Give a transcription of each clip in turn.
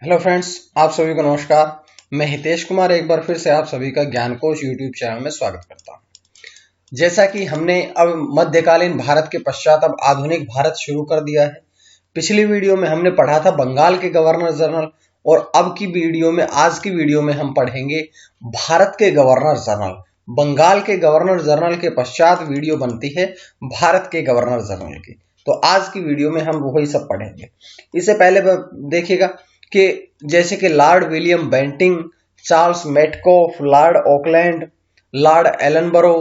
Hello friends, आप सभी को नमस्कार। मैं हितेश कुमार एक बार फिर से आप सभी का ज्ञानकोश यूट्यूब चैनल में स्वागत करता हूं। जैसा कि हमने अब मध्यकालीन भारत के पश्चात अब आधुनिक भारत शुरू कर दिया है। पिछली वीडियो में हमने पढ़ा था बंगाल के गवर्नर जनरल, और अब की वीडियो में, आज की वीडियो में हम पढ़ेंगे भारत के गवर्नर जनरल। बंगाल के गवर्नर जनरल के पश्चात वीडियो बनती है भारत के गवर्नर जनरल की। तो आज की वीडियो में हम वही सब पढ़ेंगे। इससे पहले देखिएगा कि जैसे कि lord William Bentinck, Charles Metcalfe, lord Auckland, lord Ellenborough,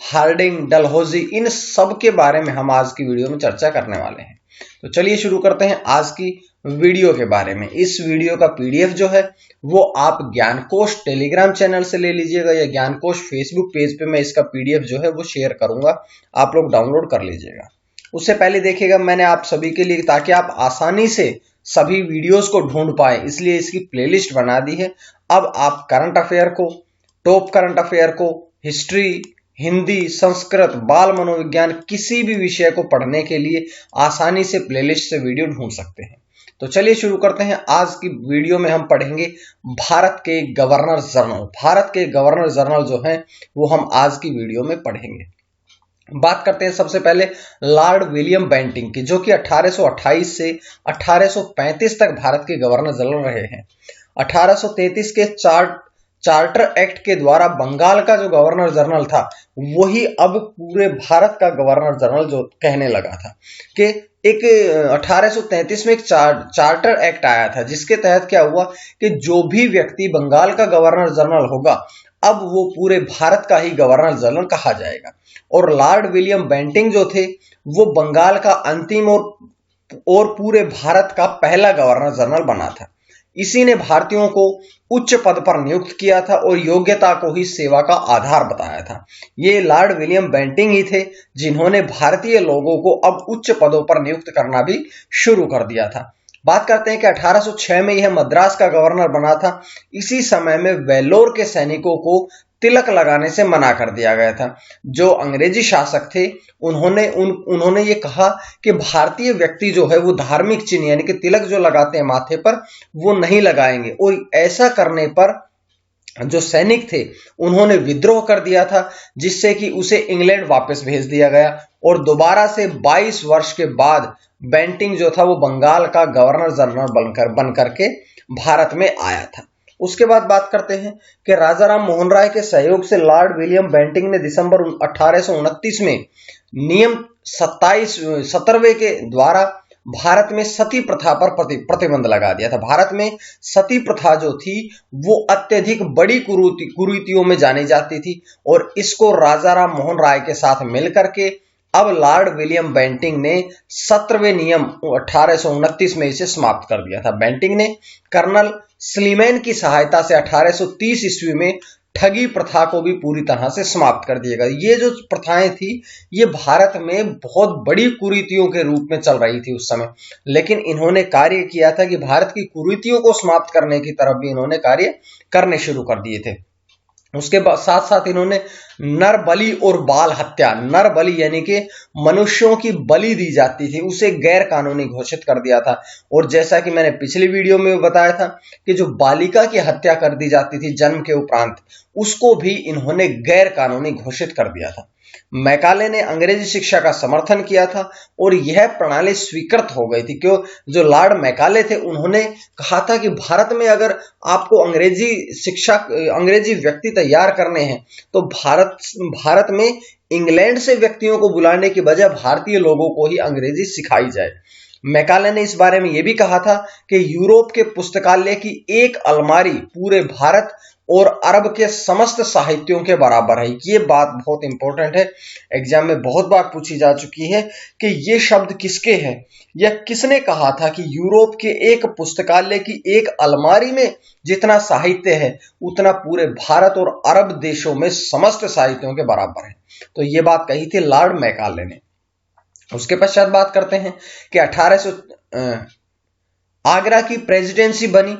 Hardinge, Dalhousie, इन सब के बारे में हम आज की वीडियो में चर्चा करने वाले हैं। तो चलिए शुरू करते हैं आज की वीडियो के बारे में। इस वीडियो का पीडीएफ जो है वो आप ज्ञानकोश टेलीग्राम चैनल से ले लीजिएगा, या ज्ञानकोश फेसबुक पेज पे मैं इसका पीडीएफ जो है वो शेयर करूंगा, आप लोग डाउनलोड कर लीजिएगा। उससे पहले देखिएगा, मैंने आप सभी के लिए, ताकि आप आसानी से सभी वीडियोस को ढूंढ पाए, इसलिए इसकी प्लेलिस्ट बना दी है। अब आप करंट अफेयर को, टॉप करंट अफेयर को, हिस्ट्री, हिंदी, संस्कृत, बाल मनोविज्ञान, किसी भी विषय को पढ़ने के लिए आसानी से प्लेलिस्ट से वीडियो ढूंढ सकते हैं। तो चलिए शुरू करते हैं। आज की वीडियो में हम पढ़ेंगे भारत के गवर्नर जनरल। भारत के गवर्नर जनरल जो हैं वो हम आज की वीडियो में पढ़ेंगे। बात करते हैं सबसे पहले लॉर्ड विलियम बेंटिंग की, जो कि 1828 से 1835 तक भारत के गवर्नर जनरल रहे हैं। 1833 के चार्टर एक्ट के द्वारा बंगाल का जो गवर्नर जनरल था वही अब पूरे भारत का गवर्नर जनरल जो कहने लगा था। कि एक 1833 में एक चार्टर एक्ट आया था, जिसके तहत क्या हुआ कि जो भी व्यक्ति बंगाल का गवर्नर जनरल होगा अब वो पूरे भारत का ही गवर्नर जनरल कहा जाएगा। और लॉर्ड विलियम बेंटिंग जो थे वो बंगाल का अंतिम और पूरे भारत का पहला गवर्नर जनरल बना था। इसी ने भारतीयों को उच्च पद पर नियुक्त किया था और योग्यता को ही सेवा का आधार बताया था। ये लॉर्ड विलियम बेंटिंग ही थे जिन्होंने भारतीय लोगों को अब उच्च पदों पर नियुक्त करना भी शुरू कर दिया था। बात करते हैं कि 1806 में यह मद्रास का गवर्नर बना था। इसी समय में वेल्लोर के सैनिकों को तिलक लगाने से मना कर दिया गया था। जो अंग्रेजी शासक थे उन्होंने ये कहा कि भारतीय व्यक्ति जो है वो धार्मिक चिन्ह यानी कि तिलक जो लगाते हैं माथे पर वो नहीं लगाएंगे। और ऐसा करने पर जो सैनिक थे उन्होंने विद्रोह कर दिया था, जिससे कि उसे इंग्लैंड वापस भेज दिया गया। और दोबारा से 22 वर्ष के बाद बेंटिंग जो था वो बंगाल का गवर्नर जनरल बनकर के भारत में आया था। उसके बाद बात करते हैं कि राजा राम मोहन राय के सहयोग से लॉर्ड विलियम बेंटिंग ने दिसंबर 1829 में नियम 17वें के द्वारा भारत में सती प्रथा पर प्रतिबंध लगा दिया था। भारत में सती प्रथा जो थी वो अत्यधिक बड़ी कुरीतियों में जानी जाती थी, और इसको राजा राम मोहन राय के साथ मिलकर के अब लॉर्ड विलियम बेंटिंग ने 17वें नियम 1829 में इसे समाप्त कर दिया था। बेंटिंग ने कर्नल स्लीमैन की सहायता से 1830 ईस्वी में ठगी प्रथा को भी पूरी तरह से समाप्त कर दिया गया। ये जो प्रथाएं थी ये भारत में बहुत बड़ी कुरीतियों के रूप में चल रही थी उस समय, लेकिन इन्होंने कार्य किया था कि भारत की कुरीतियों को समाप्त करने की तरफ भी इन्होंने कार्य करने शुरू कर दिए थे। उसके साथ साथ इन्होंने नर बलि और बाल हत्या, नर बलि यानी कि मनुष्यों की बलि दी जाती थी, उसे गैर कानूनी घोषित कर दिया था। और जैसा कि मैंने पिछली वीडियो में बताया था कि जो बालिका की हत्या कर दी जाती थी जन्म के उपरांत, उसको भी इन्होंने गैर कानूनी घोषित कर दिया था। मैकाले ने अंग्रेजी शिक्षा का समर्थन किया था और यह प्रणाली स्वीकृत हो गई थी। क्यों? जो लॉर्ड मैकाले थे उन्होंने कहा था कि भारत में अगर आपको अंग्रेजी व्यक्ति तैयार करने हैं तो भारत में इंग्लैंड से व्यक्तियों को बुलाने की बजाय भारतीय लोगों को ही अंग्रेजी सिखाई जाए। मैकाले ने इस बारे में यह भी कहा था कि यूरोप के पुस्तकालय की एक अलमारी पूरे भारत और अरब के समस्त साहित्यों के बराबर है। ये बात बहुत इंपॉर्टेंट है, एग्जाम में बहुत बार पूछी जा चुकी है कि ये शब्द किसके हैं, या किसने कहा था कि यूरोप के एक पुस्तकालय की एक अलमारी में जितना साहित्य है उतना पूरे भारत और अरब देशों में समस्त साहित्यों के बराबर है। तो ये बात कही थी लॉर्ड मैकाले ने। उसके पश्चात बात करते हैं कि 1800 आगरा की प्रेसिडेंसी बनी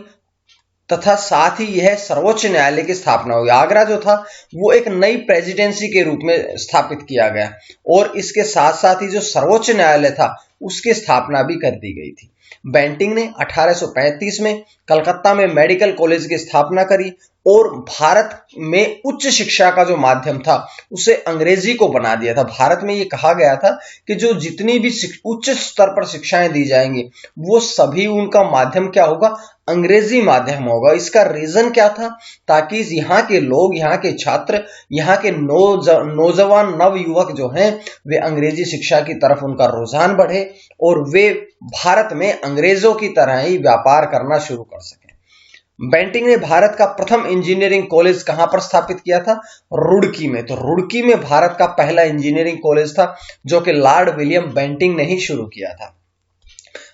तथा साथ ही यह सर्वोच्च न्यायालय की स्थापना हुई। आगरा जो था वो एक नई प्रेसिडेंसी के रूप में स्थापित किया गया और इसके साथ साथ ही जो सर्वोच्च न्यायालय था उसकी स्थापना भी कर दी गई थी। बेंटिंक ने 1835 में कलकत्ता में मेडिकल कॉलेज की स्थापना करी और भारत में उच्च शिक्षा का जो माध्यम था उसे अंग्रेजी को बना दिया था। भारत में ये कहा गया था कि जो जितनी भी उच्च स्तर पर शिक्षाएं दी जाएंगी वो सभी उनका माध्यम क्या होगा, अंग्रेजी माध्यम होगा। इसका रीजन क्या था, ताकि यहाँ के लोग, यहाँ के छात्र, यहाँ के नौजवान नवयुवक जो हैं वे अंग्रेजी शिक्षा की तरफ उनका रुझान बढ़े और वे भारत में अंग्रेजों की तरह ही व्यापार करना शुरू कर सके। बेंटिंक ने भारत का प्रथम इंजीनियरिंग कॉलेज कहां पर स्थापित किया था, रुड़की में। तो रुड़की में भारत का पहला इंजीनियरिंग कॉलेज था जो कि लॉर्ड विलियम बेंटिंक ने ही शुरू किया था।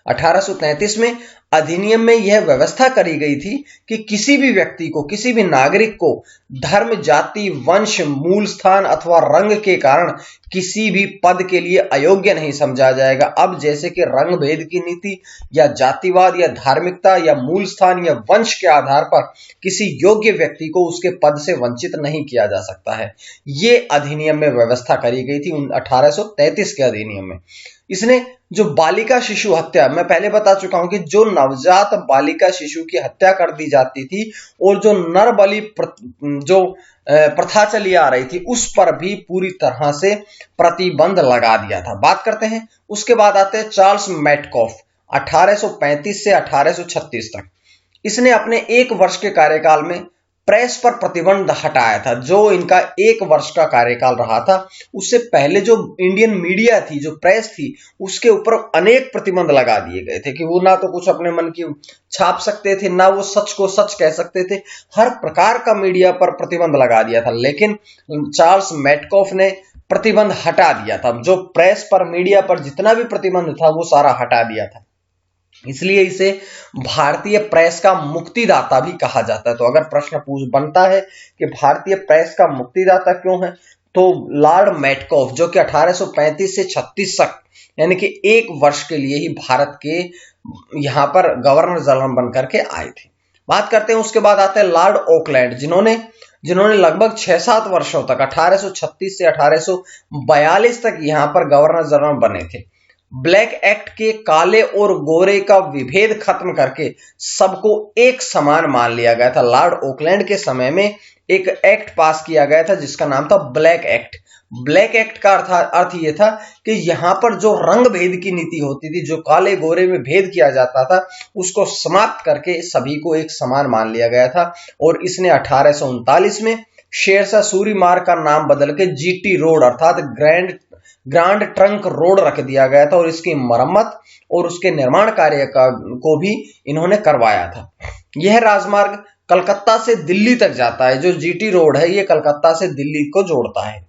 1833 में अधिनियम में यह व्यवस्था करी गई थी कि किसी भी व्यक्ति को, किसी भी नागरिक को धर्म, जाति, वंश, मूल स्थान अथवा रंग के कारण किसी भी पद के लिए अयोग्य नहीं समझा जाएगा। अब जैसे कि रंग भेद की नीति या जातिवाद या धार्मिकता या मूल स्थान या वंश के आधार पर किसी योग्य व्यक्ति को उसके पद से वंचित नहीं किया जा सकता है। ये अधिनियम में व्यवस्था करी गई थी 1833 के अधिनियम में। इसने जो बालिका शिशु हत्या, मैं पहले बता चुका हूं कि जो नवजात बालिका शिशु की हत्या कर दी जाती थी और जो नर बलि जो प्रथा चली आ रही थी उस पर भी पूरी तरह से प्रतिबंध लगा दिया था। बात करते हैं, उसके बाद आते हैं चार्ल्स मेटकॉफ 1835 से 1836 तक। इसने अपने 1 वर्ष के कार्यकाल में प्रेस पर प्रतिबंध हटाया था। जो इनका 1 वर्ष का कार्यकाल रहा था उससे पहले जो इंडियन मीडिया थी, जो प्रेस थी, उसके ऊपर अनेक प्रतिबंध लगा दिए गए थे कि वो ना तो कुछ अपने मन की छाप सकते थे, ना वो सच को सच कह सकते थे। हर प्रकार का मीडिया पर प्रतिबंध लगा दिया था, लेकिन चार्ल्स मेटकॉफ ने प्रतिबंध हटा दिया था। जो प्रेस पर, मीडिया पर जितना भी प्रतिबंध था वो सारा हटा दिया था। इसलिए इसे भारतीय प्रेस का मुक्तिदाता भी कहा जाता है। तो अगर प्रश्न बनता है कि भारतीय प्रेस का मुक्तिदाता क्यों है, तो लॉर्ड मेटकॉफ जो कि 1835 से 36 तक यानी कि 1 वर्ष के लिए ही भारत के यहां पर गवर्नर जनरल बनकर के आए थे। बात करते हैं, उसके बाद आते हैं लॉर्ड ऑकलैंड, जिन्होंने लगभग 6-7 वर्षों तक 1836 से 1842 तक यहां पर गवर्नर जनरल बने थे। ब्लैक एक्ट के काले और गोरे का विभेद खत्म करके सबको एक समान मान लिया गया था। लॉर्ड ऑकलैंड के समय में एक एक्ट पास किया गया था जिसका नाम था ब्लैक एक्ट। ब्लैक एक्ट का अर्थ यह था कि यहां पर जो रंग भेद की नीति होती थी, जो काले गोरे में भेद किया जाता था, उसको समाप्त करके सभी को एक समान मान लिया गया था। और इसने 1839 में शेरशाह सूरी मार्ग का नाम बदल के जीटी रोड अर्थात ग्रांड ट्रंक रोड रख दिया गया था और इसकी मरम्मत और उसके निर्माण कार्य को भी इन्होंने करवाया था। यह राजमार्ग कलकत्ता से दिल्ली तक जाता है। जो जीटी रोड है ये कलकत्ता से दिल्ली को जोड़ता है।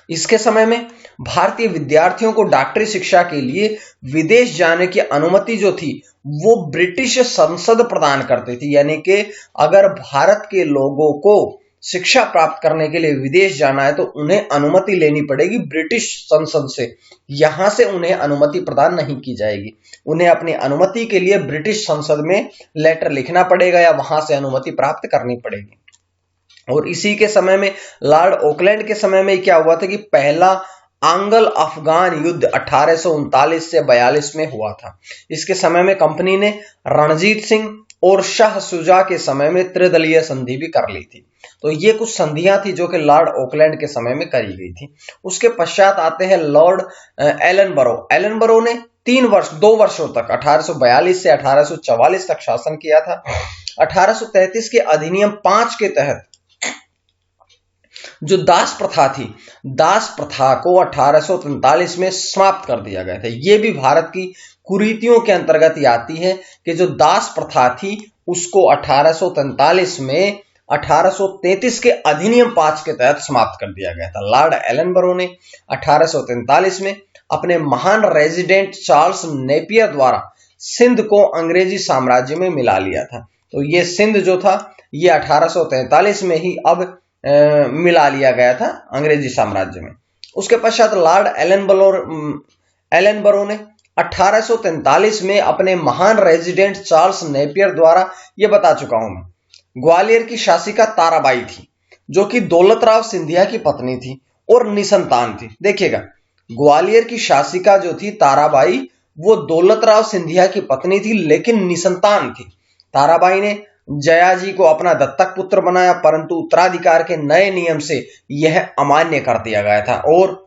इसके समय में भारतीय विद्यार्थियों को डॉक्टरी शिक्षा के लिए विदेश जाने की अनुमति जो थी वो ब्रिटिश संसद प्रदान करती थी। यानी कि अगर भारत के लोगों को शिक्षा प्राप्त करने के लिए विदेश जाना है तो उन्हें अनुमति लेनी पड़ेगी ब्रिटिश संसद से। यहां से उन्हें अनुमति प्रदान नहीं की जाएगी। उन्हें अपनी अनुमति के लिए ब्रिटिश संसद में लेटर लिखना पड़ेगा या वहां से अनुमति प्राप्त करनी पड़ेगी। और इसी के समय में लॉर्ड ऑकलैंड के समय में क्या हुआ था कि पहला आंग्ल अफगान युद्ध 1839 से 42 में हुआ था। इसके समय में कंपनी ने रणजीत सिंह और शाह सुजा के समय में त्रिदलीय संधि भी कर ली थी। तो ये कुछ संधियां थी जो कि लॉर्ड ऑकलैंड के समय में करी गई थी। उसके पश्चात आते हैं लॉर्ड एलनबरो ने 2 वर्षों तक 1842 से 1844 तक शासन किया था। 1833 के अधिनियम 5 के तहत जो दास प्रथा थी, दास प्रथा को 1843 में समाप्त कर दिया गया था। यह भी भारत की कुरीतियों के अंतर्गत ही आती है कि जो दास प्रथा थी उसको 1843 में 1833 के अधिनियम 5 के तहत समाप्त कर दिया गया था। लॉर्ड एलनबरो ने 1843 में अपने महान रेजिडेंट चार्ल्स नेपियर द्वारा सिंध को अंग्रेजी साम्राज्य में मिला लिया था। तो ये सिंध जो था ये 1843 में ही अब मिला लिया गया था अंग्रेजी साम्राज्य में। उसके पश्चात लॉर्ड एलनबरो ने 1843 में अपने महान रेजिडेंट चार्ल्स नेपियर द्वारा, यह बता चुका हूं मैं। ग्वालियर की शासिका ताराबाई थी, जो कि दौलतराव सिंधिया की पत्नी थी और निसंतान थी। देखिएगा, ग्वालियर की शासिका जो थी ताराबाई, वो दौलतराव सिंधिया की पत्नी थी लेकिन निसंतान थी। ताराबाई ने जयाजी को अपना दत्तक पुत्र बनाया, परंतु उत्तराधिकार के नए नियम से यह अमान्य कर दिया गया था और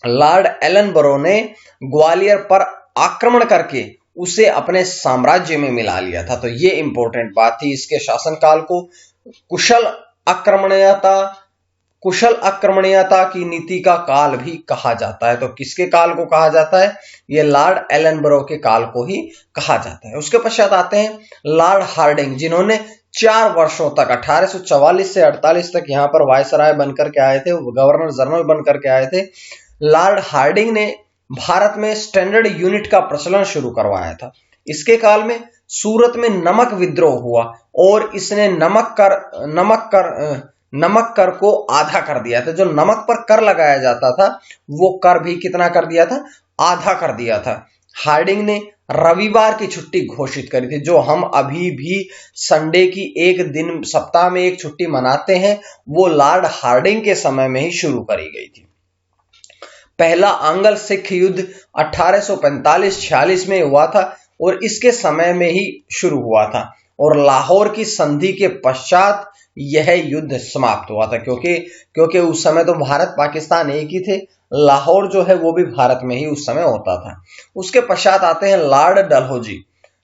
लॉर्ड एलनबरो ने ग्वालियर पर आक्रमण करके उसे अपने साम्राज्य में मिला लिया था। तो ये इंपॉर्टेंट बात थी। इसके शासनकाल को कुशल आक्रमणीयता की नीति का काल भी कहा जाता है। तो किसके काल को कहा जाता है? ये लॉर्ड एलनबरो के काल को ही कहा जाता है। उसके पश्चात आते हैं लॉर्ड हार्डिंग, जिन्होंने 4 वर्षों तक 1844 से 48 तक यहाँ पर वायसराय बनकर के आए थे, गवर्नर जनरल बनकर के आए थे। लॉर्ड हार्डिंग ने भारत में स्टैंडर्ड यूनिट का प्रचलन शुरू करवाया था। इसके काल में सूरत में नमक विद्रोह हुआ और इसने नमक कर को आधा कर दिया था। जो नमक पर कर लगाया जाता था, वो कर भी कितना कर दिया था? आधा कर दिया था। हार्डिंग ने रविवार की छुट्टी घोषित करी थी। जो हम अभी भी संडे की एक दिन सप्ताह में एक छुट्टी मनाते हैं, वो लॉर्ड हार्डिंग के समय में ही शुरू करी गई थी। पहला आंग्ल सिख युद्ध 1845-46 में हुआ था और इसके समय में ही शुरू हुआ था और लाहौर की संधि के पश्चात यह युद्ध समाप्त हुआ था, क्योंकि उस समय तो भारत पाकिस्तान एक ही थे। लाहौर जो है वो भी भारत में ही उस समय होता था। उसके पश्चात आते हैं लॉर्ड डलहौजी।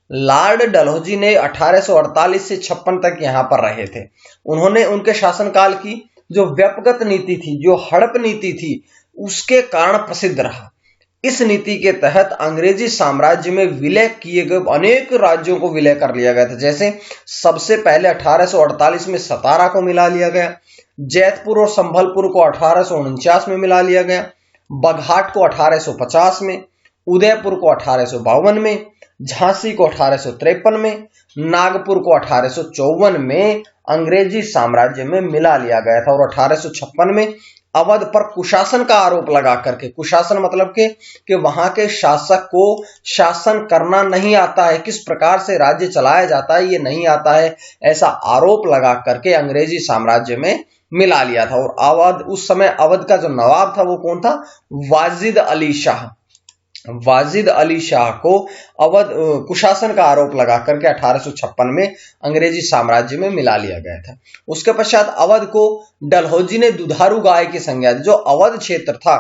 लॉर्ड डलहौजी ने 1848 से 56 तक यहां पर रहे थे। उन्होंने उनके शासनकाल की जो व्यापक नीति थी, जो हड़प नीति थी, उसके कारण प्रसिद्ध रहा। इस नीति के तहत अंग्रेजी साम्राज्य में विलय किए गए अनेक राज्यों को विलय कर लिया गया था। जैसे सबसे पहले 1848 में सतारा को मिला लिया गया, जैतपुर और संभलपुर को 1849 में मिला लिया गया, बघाट को 1850 में, उदयपुर को 1852 में, झांसी को 1853 में, नागपुर को 1854 में अंग्रेजी साम्राज्य में मिला लिया गया था और 1856 में अवध पर कुशासन का आरोप लगा करके, कुशासन मतलब कि वहां के शासक को शासन करना नहीं आता है, किस प्रकार से राज्य चलाया जाता है ये नहीं आता है, ऐसा आरोप लगा करके अंग्रेजी साम्राज्य में मिला लिया था। और अवध, उस समय अवध का जो नवाब था वो कौन था? वाजिद अली शाह। वाजिद अली शाह को अवध कुशासन का आरोप लगा करके 1856 में अंग्रेजी साम्राज्य में मिला लिया गया था। उसके पश्चात अवध को डलहौजी ने दुधारू गाय की संज्ञा दी। जो अवध क्षेत्र था,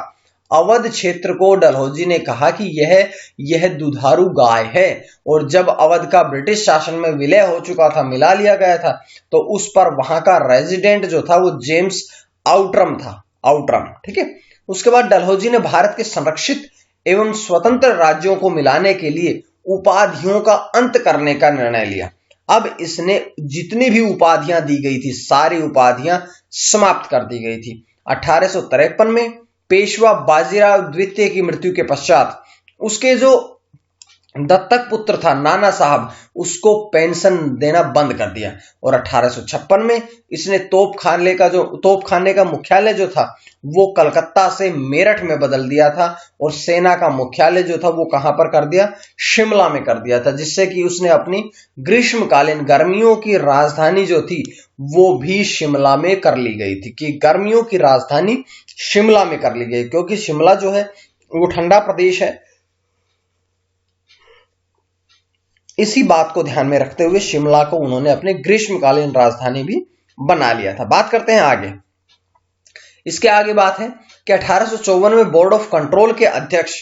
अवध क्षेत्र को डलहौजी ने कहा कि यह दुधारू गाय है। और जब अवध का ब्रिटिश शासन में विलय हो चुका था, मिला लिया गया था, तो उस पर वहां का रेजिडेंट जो था वो जेम्स आउट्रम था, आउट्रम। ठीक है। उसके बाद डलहौजी ने भारत के संरक्षित एवं स्वतंत्र राज्यों को मिलाने के लिए उपाधियों का अंत करने का निर्णय लिया। अब इसने जितनी भी उपाधियां दी गई थी, सारी उपाधियां समाप्त कर दी गई थी। 1853 में पेशवा बाजीराव द्वितीय की मृत्यु के पश्चात उसके जो दत्तक पुत्र था नाना साहब, उसको पेंशन देना बंद कर दिया और 1856 में इसने तोपखाने का मुख्यालय जो था वो कलकत्ता से मेरठ में बदल दिया था और सेना का मुख्यालय जो था वो कहां पर कर दिया? शिमला में कर दिया था, जिससे कि उसने अपनी ग्रीष्मकालीन गर्मियों की राजधानी जो थी वो भी शिमला में कर ली गई थी, कि गर्मियों की राजधानी शिमला में कर ली गई, क्योंकि शिमला जो है वो ठंडा प्रदेश है। इसी बात को ध्यान में रखते हुए शिमला को उन्होंने अपने ग्रीष्मकालीन राजधानी भी बना लिया था। बात करते हैं आगे। इसके आगे बात है कि 1854 में बोर्ड ऑफ कंट्रोल के अध्यक्ष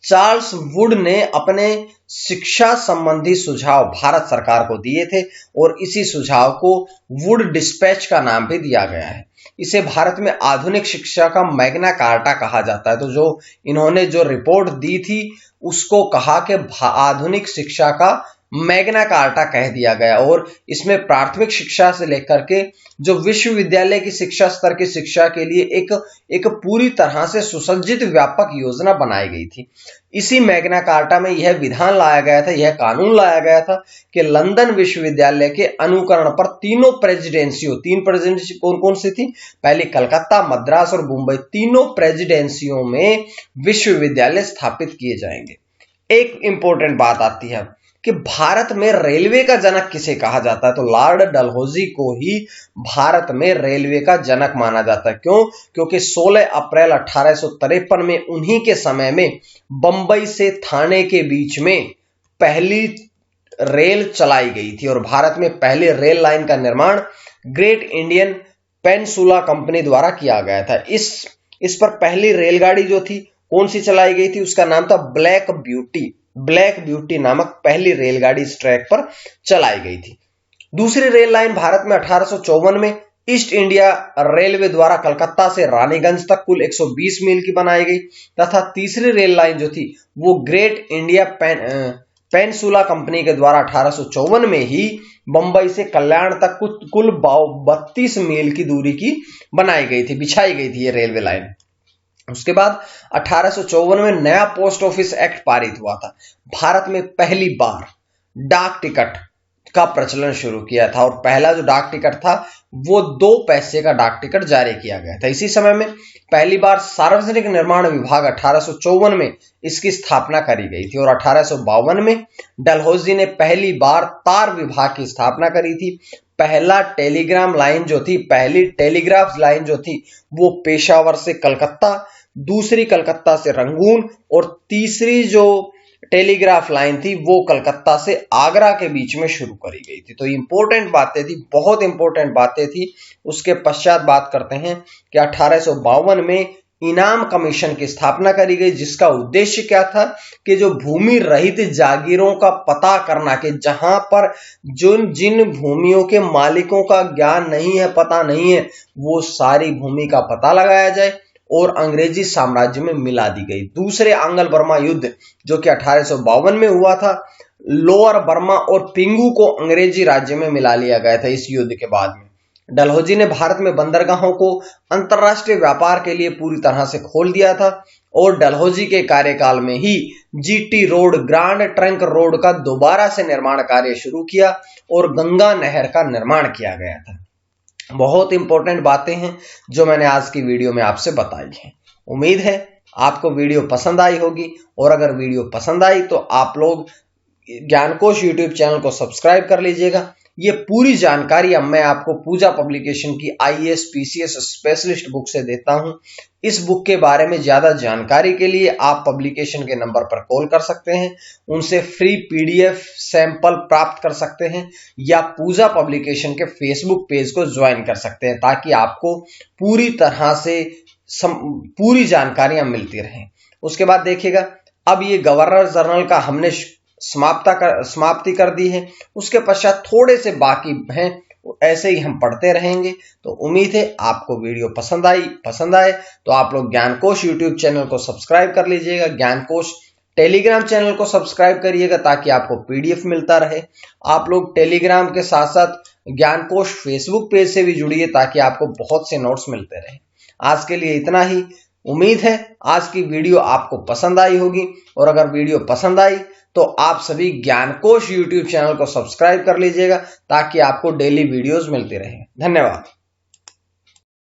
चार्ल्स वुड ने अपने शिक्षा संबंधी सुझाव भारत सरकार को दिए थे और इसी सुझाव को वुड डिस्पैच का नाम भी दिया गया है। इसे भारत में आधुनिक शिक्षा का मैग्ना कार्टा कहा जाता है। तो जो इन्होंने जो रिपोर्ट दी थी उसको कहा कि आधुनिक शिक्षा का मैग्ना कार्टा कह दिया गया और इसमें प्राथमिक शिक्षा से लेकर के जो विश्वविद्यालय की शिक्षा स्तर की शिक्षा के लिए एक पूरी तरह से सुसज्जित व्यापक योजना बनाई गई थी। इसी मैग्ना कार्टा में यह विधान लाया गया था, यह कानून लाया गया था कि लंदन विश्वविद्यालय के अनुकरण पर तीन प्रेसिडेंसी कौन कौन सी थी? पहले कलकत्ता, मद्रास और मुंबई, तीनों प्रेसिडेंसियों में विश्वविद्यालय स्थापित किए जाएंगे। एक इंपॉर्टेंट बात आती है कि भारत में रेलवे का जनक किसे कहा जाता है, तो लॉर्ड डलहौजी को ही भारत में रेलवे का जनक माना जाता है। क्यों? क्योंकि 16 अप्रैल 1853 में उन्हीं के समय में बंबई से थाने के बीच में पहली रेल चलाई गई थी और भारत में पहली रेल लाइन का निर्माण ग्रेट इंडियन पेनिनसुला कंपनी द्वारा किया गया था। इस पर पहली रेलगाड़ी जो थी कौन सी चलाई गई थी, उसका नाम था ब्लैक ब्यूटी। ब्लैक ब्यूटी नामक पहली रेलगाड़ी इस ट्रैक पर चलाई गई थी। दूसरी रेल लाइन भारत में 1854 में ईस्ट इंडिया रेलवे द्वारा कलकत्ता से रानीगंज तक कुल 120 मील की बनाई गई तथा तीसरी रेल लाइन जो थी वो ग्रेट इंडिया पेनिनसुला कंपनी के द्वारा 1854 में ही बंबई से कल्याण तक कुल 32 मील की दूरी की बनाई गई थी, बिछाई गई थी ये रेलवे लाइन। उसके बाद 1854 में नया पोस्ट ऑफिस एक्ट पारित हुआ था। भारत में पहली बार डाक टिकट का प्रचलन शुरू किया था और पहला जो डाक टिकट था वो 2 पैसे का डाक टिकट जारी किया गया था। इसी समय में पहली बार सार्वजनिक निर्माण विभाग 1854 में इसकी स्थापना करी गई थी और 1852 में डलहौजी ने पहली बार तार विभाग की स्थापना करी थी। पहला टेलीग्राफ लाइन जो थी वो पेशावर से कलकत्ता, दूसरी कलकत्ता से रंगून और तीसरी जो टेलीग्राफ लाइन थी वो कलकत्ता से आगरा के बीच में शुरू करी गई थी। तो इंपॉर्टेंट बातें थी, बहुत इंपॉर्टेंट बातें थी। उसके पश्चात बात करते हैं कि 1852 में इनाम कमीशन की स्थापना करी गई, जिसका उद्देश्य क्या था कि जो भूमि रहित जागीरों का पता करना, कि जहां पर जिन भूमियों के मालिकों का ज्ञान नहीं है, पता नहीं है, वो सारी भूमि का पता लगाया जाए और अंग्रेजी साम्राज्य में मिला दी गई। दूसरे आंग्ल बर्मा युद्ध जो कि 1852 में हुआ था, लोअर बर्मा और पिंगू को अंग्रेजी राज्य में मिला लिया गया था। इस युद्ध के बाद में डलहौजी ने भारत में बंदरगाहों को अंतरराष्ट्रीय व्यापार के लिए पूरी तरह से खोल दिया था और डलहौजी के कार्यकाल में ही GT road, grand trunk road का दोबारा से निर्माण कार्य शुरू किया और गंगा नहर का निर्माण किया गया था। बहुत इंपॉर्टेंट बातें हैं जो मैंने आज की वीडियो में आपसे बताई हैं। उम्मीद है आपको वीडियो पसंद आई होगी और अगर वीडियो पसंद आई तो आप लोग ज्ञानकोश यूट्यूब चैनल को सब्सक्राइब कर लीजिएगा। ये पूरी जानकारी अब मैं आपको पूजा पब्लिकेशन की IAS PCS स्पेशलिस्ट बुक से देता हूं। इस बुक के बारे में ज्यादा जानकारी के लिए आप पब्लिकेशन के नंबर पर कॉल कर सकते हैं, उनसे फ्री PDF सैंपल प्राप्त कर सकते हैं या पूजा पब्लिकेशन के फेसबुक पेज को ज्वाइन कर सकते हैं ताकि आपको पूरी तरह से पूरी जानकारियां मिलती रहें। उसके बाद देखिएगा, अब ये गवर्नर जनरल का हमने समाप्ति कर दी है, उसके पश्चात थोड़े से बाकी हैं, ऐसे ही हम पढ़ते रहेंगे। तो उम्मीद है आपको वीडियो पसंद आए तो आप लोग ज्ञानकोश यूट्यूब चैनल को सब्सक्राइब कर लीजिएगा, ज्ञानकोश टेलीग्राम चैनल को सब्सक्राइब करिएगा ताकि आपको PDF मिलता रहे। आप लोग टेलीग्राम के साथ साथ ज्ञानकोश फेसबुक पेज से भी जुड़िए ताकि आपको बहुत से नोट्स मिलते रहे। आज के लिए इतना ही। उम्मीद है आज की वीडियो आपको पसंद आई होगी और अगर वीडियो पसंद आई तो आप सभी ज्ञानकोश यूट्यूब चैनल को सब्सक्राइब कर लीजिएगा ताकि आपको डेली वीडियोस मिलती रहे। धन्यवाद।